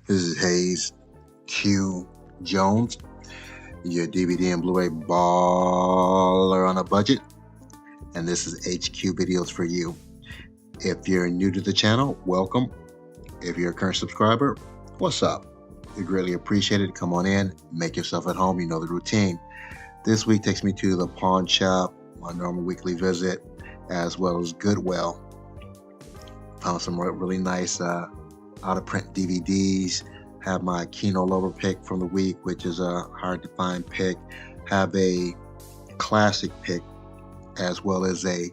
This is Hayes Q Jones, your DVD and Blu-ray baller on a budget, and this is HQ Videos for you. If you're new to the channel, welcome. If you're a current subscriber, what's up? We greatly appreciate it. Come on in, make yourself at home. You know the routine. This week takes me to the Pawnshop, my normal weekly visit, as well as Goodwill. Found some really nice out-of-print DVDs. Have my Kino Lover pick from the week, which is a hard-to-find pick. Have a classic pick, as well as a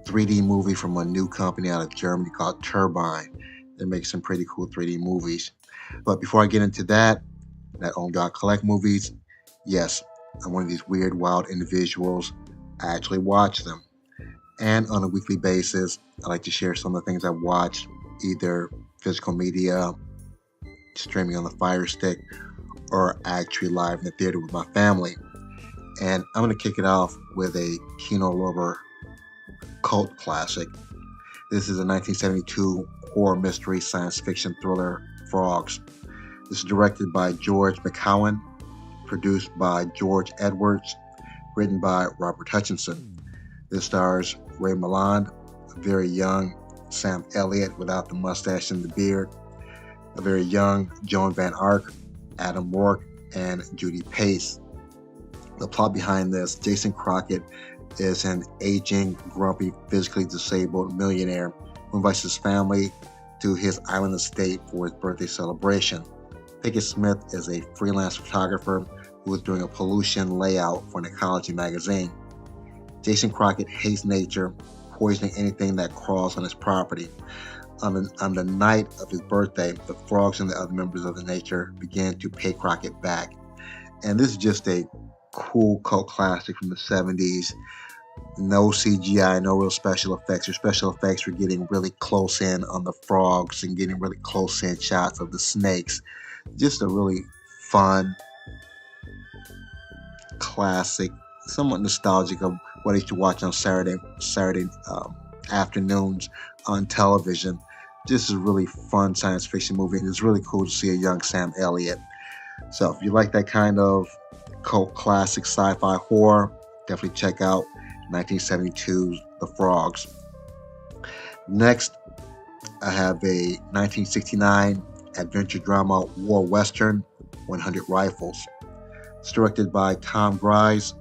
3D movie from a new company out of Germany called Turbine. They make some pretty cool 3D movies. But before I get into that Own God Collect movies, yes, I'm one of these weird, wild individuals. I actually watch them. And on a weekly basis, I like to share some of the things I've watched, either physical media, streaming on the Fire Stick, or actually live in the theater with my family. And I'm going to kick it off with a Kino Lover cult classic. This is a 1972 horror mystery science fiction thriller, Frogs. This is directed by George McCowan, produced by George Edwards, written by Robert Hutchinson. This stars Ray Milland, a very young Sam Elliott without the mustache and the beard, a very young Joan Van Ark, Adam Rourke, and Judy Pace. The plot behind this: Jason Crockett is an aging, grumpy, physically disabled millionaire who invites his family to his island estate for his birthday celebration. Pickett Smith is a freelance photographer who is doing a pollution layout for an ecology magazine. Jason Crockett hates nature, poisoning anything that crawls on his property. On the night of his birthday, the frogs and the other members of the nature began to pay Crockett back. And this is just a cool cult classic from the 70s. No CGI, no real special effects. Your special effects were getting really close in on the frogs and getting really close in shots of the snakes. Just a really fun, classic, somewhat nostalgic of what I used to watch on Saturday afternoons on television. This is a really fun science fiction movie, and it's really cool to see a young Sam Elliott. So if you like that kind of cult classic sci-fi horror, definitely check out 1972's The Frogs. Next, I have a 1969 adventure drama war western, 100 Rifles. It's directed by Tom Grise,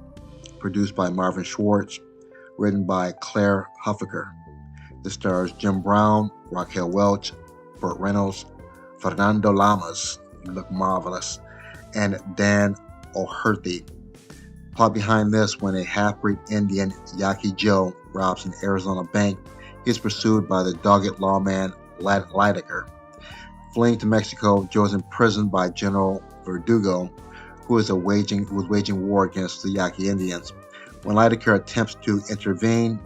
produced by Marvin Schwartz, written by Claire Huffaker. This stars Jim Brown, Raquel Welch, Burt Reynolds, Fernando Lamas, you look marvelous, and Dan O'Herty. Plot behind this: when a half-breed Indian, Yaki Joe, robs an Arizona bank, he is pursued by the dogged lawman Lydecker. Fleeing to Mexico, Joe is imprisoned by General Verdugo, who was waging war against the Yaqui Indians. When Lydecker attempts to intervene,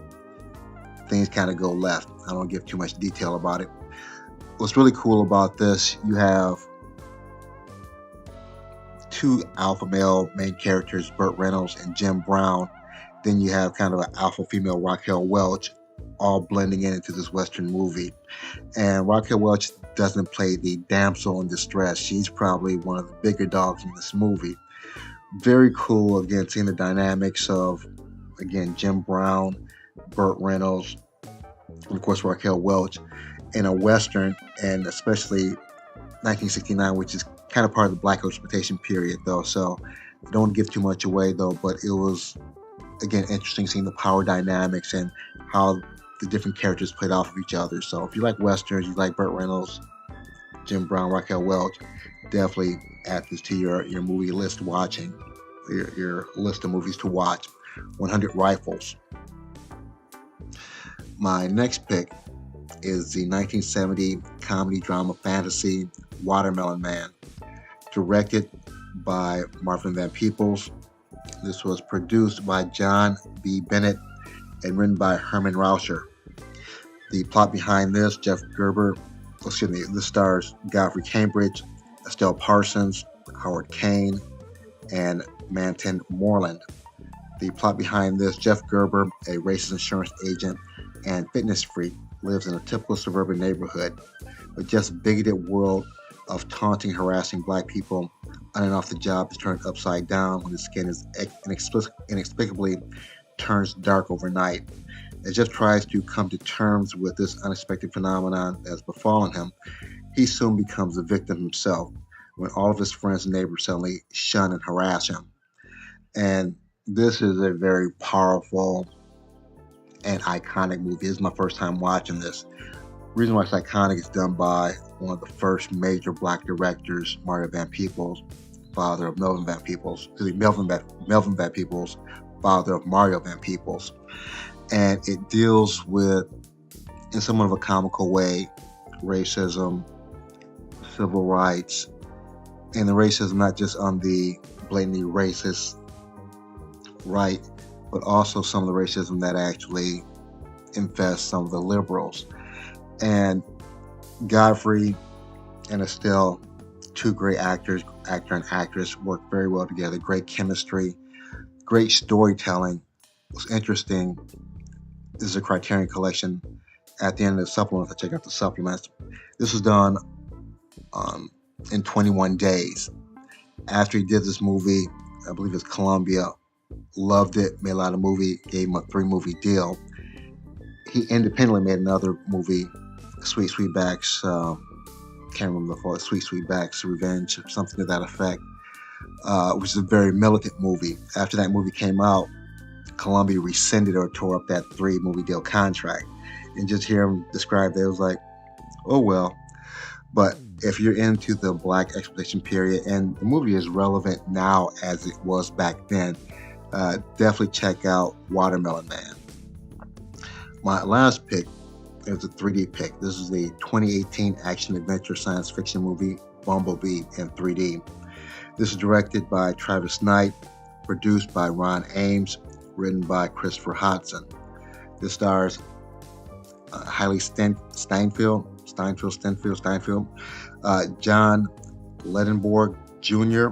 things kind of go left. I don't give too much detail about it. What's really cool about this, you have two alpha male main characters, Burt Reynolds and Jim Brown. Then you have kind of an alpha female, Raquel Welch, all blending into this Western movie. And Raquel Welch doesn't play the damsel in distress. She's probably one of the bigger dogs in this movie. Very cool, again, seeing the dynamics of, again, Jim Brown, Burt Reynolds, and of course Raquel Welch in a Western, and especially 1969, which is kind of part of the Black exploitation period, though. So I don't give too much away, though, but it was, again, interesting seeing the power dynamics and how the different characters played off of each other. So if you like Westerns, you like Burt Reynolds, Jim Brown, Raquel Welch, definitely add this to your movie list watching, your list of movies to watch. 100 Rifles. My next pick is the 1970 comedy drama fantasy Watermelon Man, directed by Marvin Van Peebles. This was produced by John B. Bennett and written by Herman Rauscher. The plot behind this: this stars Godfrey Cambridge, Estelle Parsons, Howard Kane, and Manton Moreland. The plot behind this: Jeff Gerber, a racist insurance agent and fitness freak, lives in a typical suburban neighborhood, but just bigoted world of taunting, harassing black people on and off the job is turned upside down when his skin is inexplicably turns dark overnight. As Jeff tries to come to terms with this unexpected phenomenon that has befallen him, he soon becomes a victim himself when all of his friends and neighbors suddenly shun and harass him. And this is a very powerful and iconic movie. This is my first time watching this. The reason why it's iconic is done by one of the first major black directors, Mario Van Peebles, father of Melvin Van Peebles, Melvin Van Peebles, father of Mario Van Peebles. And it deals with, in somewhat of a comical way, racism, civil rights, and the racism not just on the blatantly racist right, but also some of the racism that actually infests some of the liberals. And Godfrey and Estelle, two great actors, actor and actress, work very well together. Great chemistry, great storytelling. What's interesting, this is a Criterion collection. At the end of the supplement, if I check out the supplements, this was done in 21 days. After he did this movie, I believe it's Columbia, loved it, made a lot of movie, gave him a 3-movie deal. He independently made another movie, Sweet Sweetback's, can't remember the full, Sweet Sweetback's Revenge, something to that effect, which is a very militant movie. After that movie came out, Columbia rescinded or tore up that 3-movie deal contract. And just hear him describe it, it was like, oh well. But if you're into the black exploitation period, and the movie is relevant now as it was back then, definitely check out Watermelon Man. My last pick is a 3D pick. This is the 2018 action-adventure science fiction movie, Bumblebee in 3D. This is directed by Travis Knight, produced by Ron Ames, written by Christopher Hodson. This stars Hailey Steinfeld, John Ledenborg Jr.,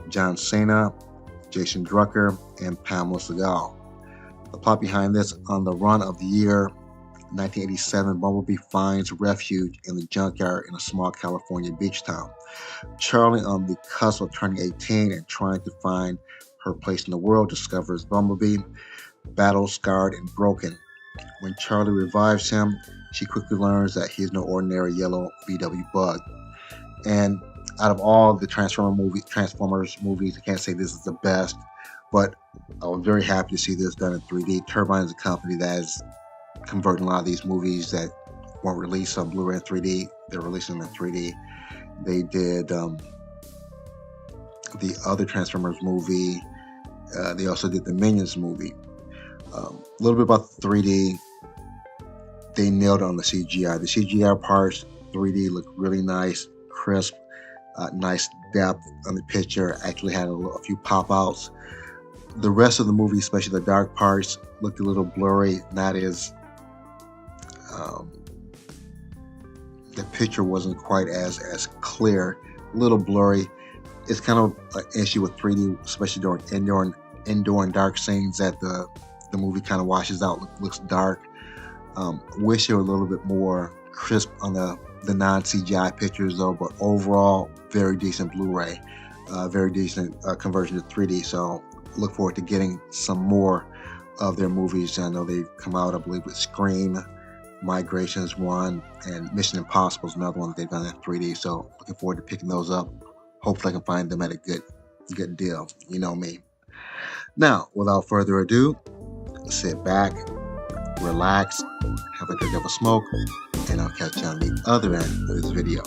John Cena, Jason Drucker, and Pamela Segal. The plot behind this: on the run of the year 1987, Bumblebee finds refuge in the junkyard in a small California beach town. Charlie, on the cusp of turning 18 and trying to find her place in the world, discovers Bumblebee, battle scarred and broken. When Charlie revives him, she quickly learns that he is no ordinary yellow VW bug. And out of all the Transformers movies, I can't say this is the best, but I was very happy to see this done in 3D. Turbine is a company that is converting a lot of these movies that weren't released on Blu-ray and 3D. They're releasing them in 3D. They did the other Transformers movie. They also did the Minions movie. A little bit about 3D. They nailed it on the CGI. The CGI parts, 3D, look really nice, crisp, nice depth on the picture. Actually had a few pop-outs. The rest of the movie, especially the dark parts, looked a little blurry. Not as the picture wasn't quite as clear. A little blurry. It's kind of an issue with 3D, especially during indoor and dark scenes, that the movie kind of washes out, looks dark. Wish it were a little bit more crisp on the non-CGI pictures though, but overall, very decent Blu-ray, very decent conversion to 3D. So look forward to getting some more of their movies. I know they've come out, I believe, with Scream, Migrations 1, and Mission Impossible is another one that they've done in 3D. So looking forward to picking those up. Hopefully I can find them at a good deal. You know me. Now, without further ado, sit back, relax, have a drink of a smoke, and I'll catch you on the other end of this video.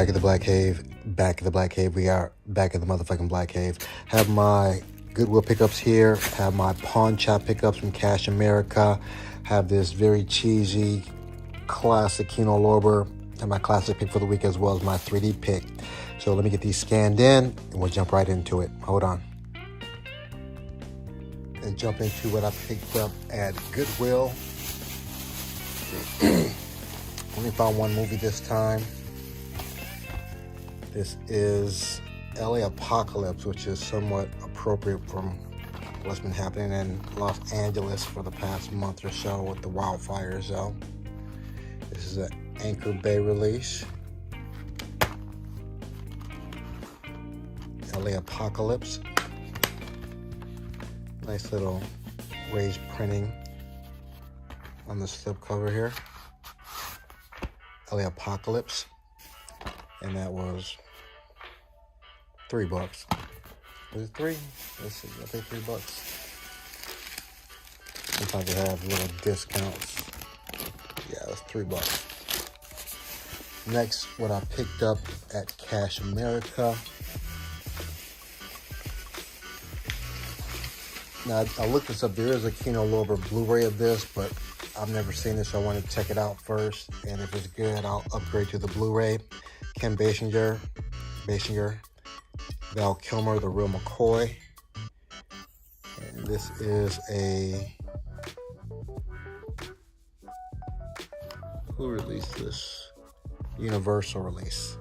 back at the Black Cave. Back at the Black Cave. We are back at the motherfucking Black Cave. Have my Goodwill pickups here. Have my Pawnshop pickups from Cash America. Have this very cheesy classic Kino Lorber. And my classic pick for the week, as well as my 3D pick. So let me get these scanned in and we'll jump right into it. Hold on. And jump into what I picked up at Goodwill. Only found one movie this time. This is LA Apocalypse, which is somewhat appropriate from what's been happening in Los Angeles for the past month or so with the wildfires, though. This is an Anchor Bay release. LA Apocalypse. Nice little raised printing on the slipcover here. LA Apocalypse. And that was $3. Was it 3? Let's see, I think $3. Sometimes they have little discounts. Yeah, it's $3. Next, what I picked up at Cash America. Now, I looked this up. There is a Kino Lorber Blu-ray of this, but I've never seen this, so I want to check it out first. And if it's good, I'll upgrade to the Blu-ray. Ken Basinger, Val Kilmer, The Real McCoy. And this is a... Who released this? Universal release.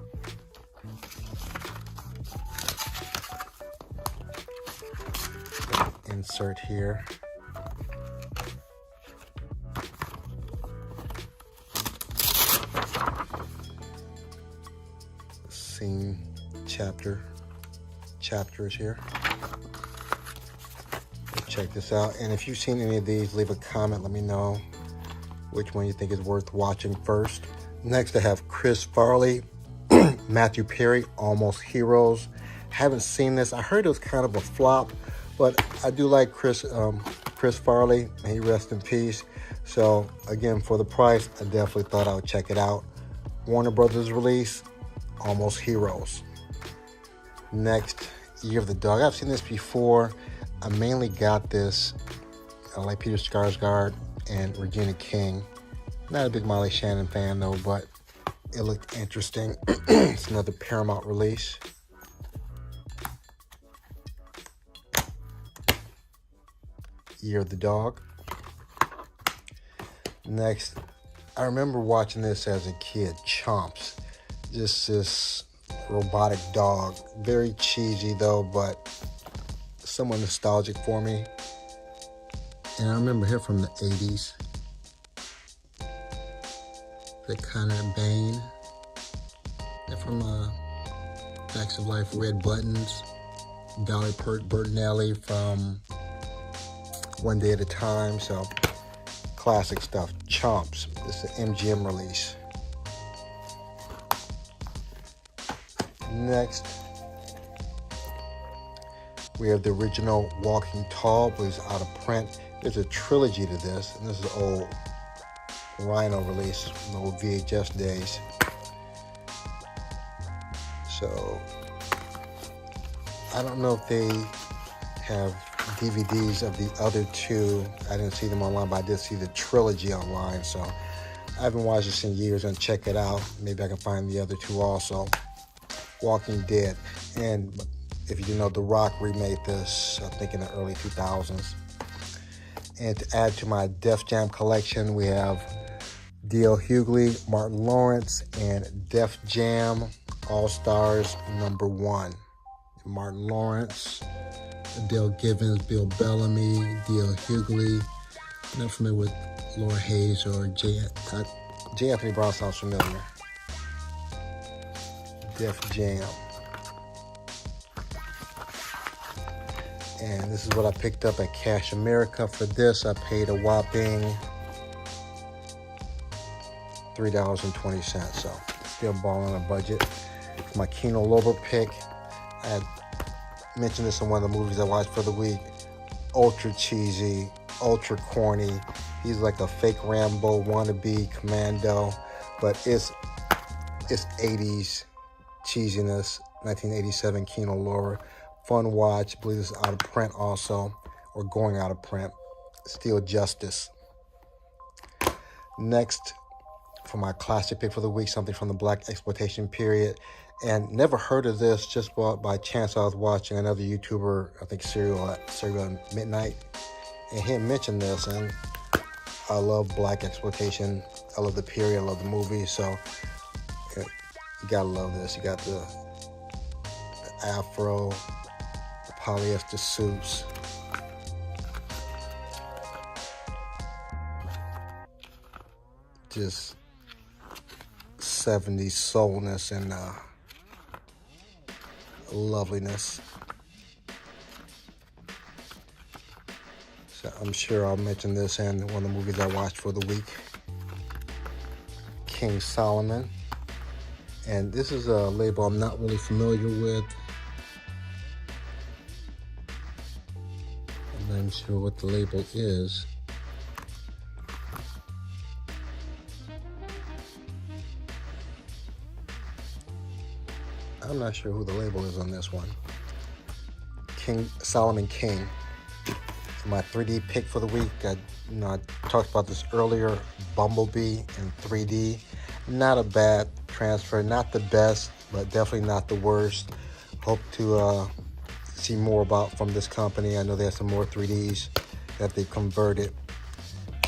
Insert here. Scene chapters here. Check this out. And if you've seen any of these, leave a comment. Let me know which one you think is worth watching first. Next, I have Chris Farley, Matthew Perry, Almost Heroes. Haven't seen this. I heard it was kind of a flop, but I do like Chris Farley. May he rest in peace. So again, for the price, I definitely thought I would check it out. Warner Brothers release, Almost Heroes. Next, Year of the Dog. I've seen this before. I mainly got this. I like Peter Skarsgård and Regina King. Not a big Molly Shannon fan though, but it looked interesting. It's another Paramount release. Year of the Dog. Next, I remember watching this as a kid, Chomps. Just this robotic dog. Very cheesy though, but somewhat nostalgic for me. And I remember here from the 80s. The Connor Bane. They're from Facts of Life, Red Buttons. Dolly Bertinelli from One Day at a Time. So classic stuff. Chomps. This is an MGM release. Next, we have the original Walking Tall, but it's out of print. There's a trilogy to this, and this is an old Rhino release from the old VHS days. So, I don't know if they have DVDs of the other two. I didn't see them online, but I did see the trilogy online. So, I haven't watched this in years, and check it out. Maybe I can find the other two also. Walking Dead. And if you didn't know, The Rock remade this, I think in the early 2000s. And to add to my Def Jam collection, we have D.L. Hughley, Martin Lawrence, and Def Jam All-Stars #1. Martin Lawrence, Dale Givens, Bill Bellamy, D.L. Hughley. I'm not familiar with Laura Hayes or J. Anthony Brown sounds familiar. Def Jam. And this is what I picked up at Cash America. For this, I paid a whopping $3.20. So still balling on a budget. For my Kino Lorber pick, I had mentioned this in one of the movies I watched for the week. Ultra cheesy, ultra corny. He's like a fake Rambo wannabe commando, but it's 80s cheesiness. 1987 Kino Lorber. Fun watch. I believe this is out of print also, or going out of print. Steel Justice. Next, for my classic pick for the week, something from the Black Exploitation period. And never heard of this, just by chance I was watching another YouTuber, I think Serial at Midnight, and he had mentioned this, and I love Black Exploitation. I love the period, I love the movie, so you gotta love this. You got the afro, the polyester suits. Just 70s soulness and loveliness. So I'm sure I'll mention this in one of the movies I watched for the week. King Solomon. And this is a label I'm not really familiar with. I'm not even sure what the label is. I'm not sure who the label is on this one. Solomon King. My 3D pick for the week. I talked about this earlier. Bumblebee in 3D. Not a bad transfer. Not the best, but definitely not the worst. Hope to see more from this company. I know they have some more 3Ds that they converted.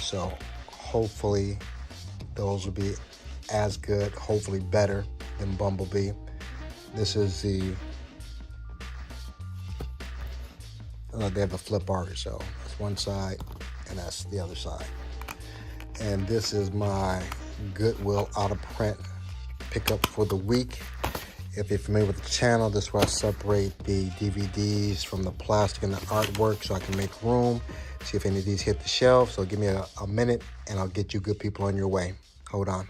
So hopefully those will be as good, hopefully better than Bumblebee. This is they have a flip art, so that's one side and that's the other side. And this is my Goodwill out of print pickup for the week. If you're familiar with the channel, this is where I separate the DVDs from the plastic and the artwork so I can make room. See if any of these hit the shelf. So give me a minute and I'll get you good people on your way. Hold on.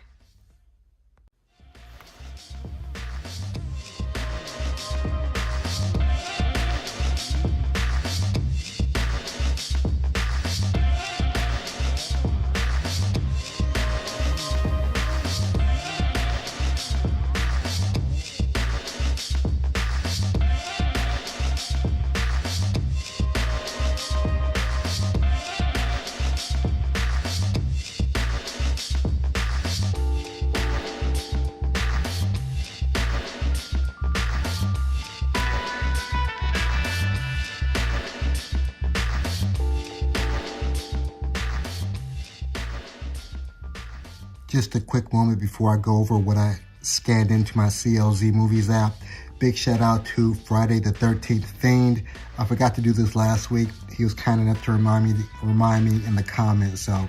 Just a quick moment before I go over what I scanned into my CLZ Movies app. Big shout out to Friday the 13th Fiend. I forgot to do this last week. He was kind enough to remind me in the comments. So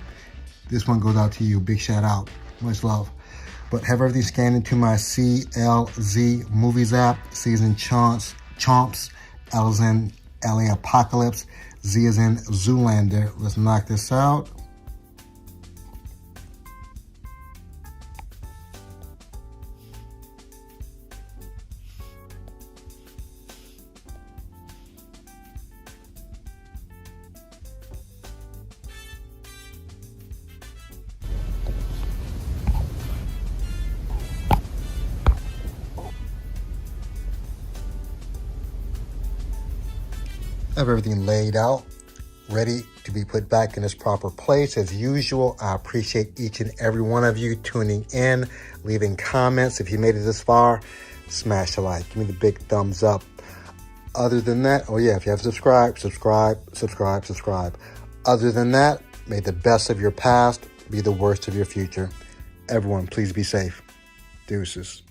this one goes out to you. Big shout out. Much love. But have everything scanned into my CLZ Movies app. C is in Chomps. L is in LA Apocalypse. Z is in Zoolander. Let's knock this out. I have everything laid out, ready to be put back in its proper place. As usual, I appreciate each and every one of you tuning in, leaving comments. If you made it this far, smash a like. Give me the big thumbs up. Other than that, oh yeah, if you have subscribed. Other than that, may the best of your past be the worst of your future. Everyone, please be safe. Deuces.